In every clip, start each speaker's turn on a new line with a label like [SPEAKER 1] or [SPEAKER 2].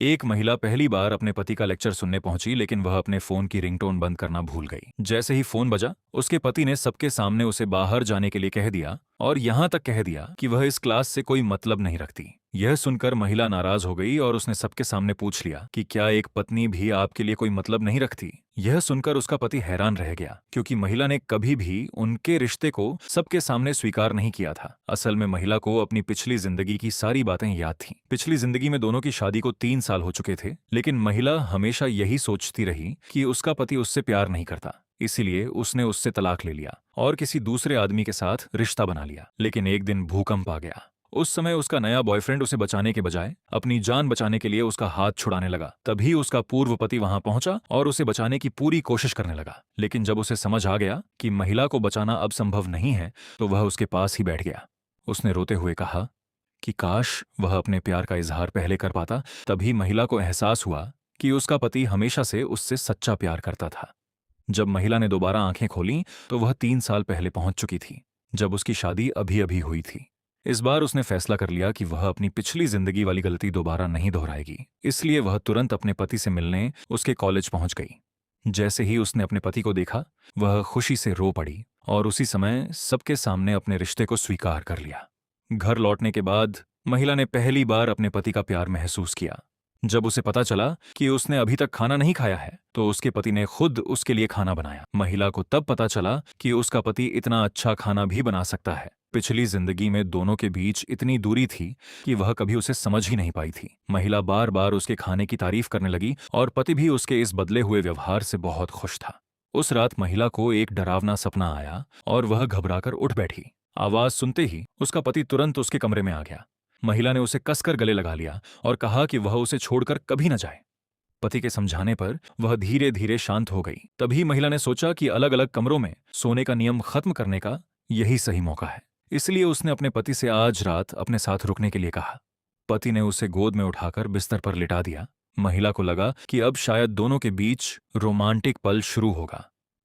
[SPEAKER 1] एक महिला पहली बार अपने पति का लेक्चर सुनने पहुंची, लेकिन वह अपने फोन की रिंगटोन बंद करना भूल गई। जैसे ही फोन बजा, उसके पति ने सबके सामने उसे बाहर जाने के लिए कह दिया और यहां तक कह दिया कि वह इस क्लास से कोई मतलब नहीं रखती। यह सुनकर महिला नाराज हो गई और उसने सबके सामने पूछ लिया कि क्या एक पत्नी भी आपके लिए कोई मतलब नहीं रखती। यह सुनकर उसका पति हैरान रह गया, क्योंकि महिला ने कभी भी उनके रिश्ते को सबके सामने स्वीकार नहीं किया था। असल में महिला को अपनी पिछली जिंदगी की सारी बातें याद थीं। पिछली जिंदगी में दोनों की शादी को 3 साल हो चुके थे, लेकिन महिला हमेशा यही सोचती रही कि उसका पति उससे प्यार नहीं करता। इसीलिए उसने उससे तलाक ले लिया और किसी दूसरे आदमी के साथ रिश्ता बना लिया। लेकिन एक दिन भूकंप आ गया। उस समय उसका नया बॉयफ्रेंड उसे बचाने के बजाय अपनी जान बचाने के लिए उसका हाथ छुड़ाने लगा। तभी उसका पूर्व पति वहां पहुंचा और उसे बचाने की पूरी कोशिश करने लगा। लेकिन जब उसे समझ आ गया कि महिला को बचाना अब संभव नहीं है, तो वह उसके पास ही बैठ गया। उसने रोते हुए कहा कि काश वह अपने प्यार का इजहार पहले कर पाता। तभी महिला को एहसास हुआ कि उसका पति हमेशा से उससे सच्चा प्यार करता था। जब महिला ने दोबारा आंखें खोलीं, तो वह 3 साल पहले पहुंच चुकी थी, जब उसकी शादी अभी अभी हुई थी। इस बार उसने फैसला कर लिया कि वह अपनी पिछली जिंदगी वाली गलती दोबारा नहीं दोहराएगी। इसलिए वह तुरंत अपने पति से मिलने उसके कॉलेज पहुंच गई। जैसे ही उसने अपने पति को देखा, वह खुशी से रो पड़ी और उसी समय सबके सामने अपने रिश्ते को स्वीकार कर लिया। घर लौटने के बाद महिला ने पहली बार अपने पति का प्यार महसूस किया। जब उसे पता चला कि उसने अभी तक खाना नहीं खाया है, तो उसके पति ने खुद उसके लिए खाना बनाया। महिला को तब पता चला कि उसका पति इतना अच्छा खाना भी बना सकता है। पिछली जिंदगी में दोनों के बीच इतनी दूरी थी कि वह कभी उसे समझ ही नहीं पाई थी। महिला बार बार उसके खाने की तारीफ करने लगी और पति भी उसके इस बदले हुए व्यवहार से बहुत खुश था। उस रात महिला को एक डरावना सपना आया और वह घबराकर उठ बैठी। आवाज सुनते ही उसका पति तुरंत उसके कमरे में आ गया। महिला ने उसे कसकर गले लगा लिया और कहा कि वह उसे छोड़कर कभी न जाए। पति के समझाने पर वह धीरे धीरे शांत हो गई। तभी महिला ने सोचा कि अलग अलग कमरों में सोने का नियम खत्म करने का यही सही मौका है। इसलिए उसने अपने पति से आज रात अपने साथ रुकने के लिए कहा। पति ने उसे गोद में उठाकर बिस्तर पर लिटा दिया। महिला को लगा कि अब शायद दोनों के बीच रोमांटिक पल शुरू होगा,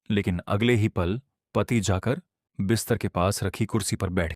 [SPEAKER 1] लेकिन अगले ही पल पति जाकर बिस्तर के पास रखी कुर्सी पर बैठ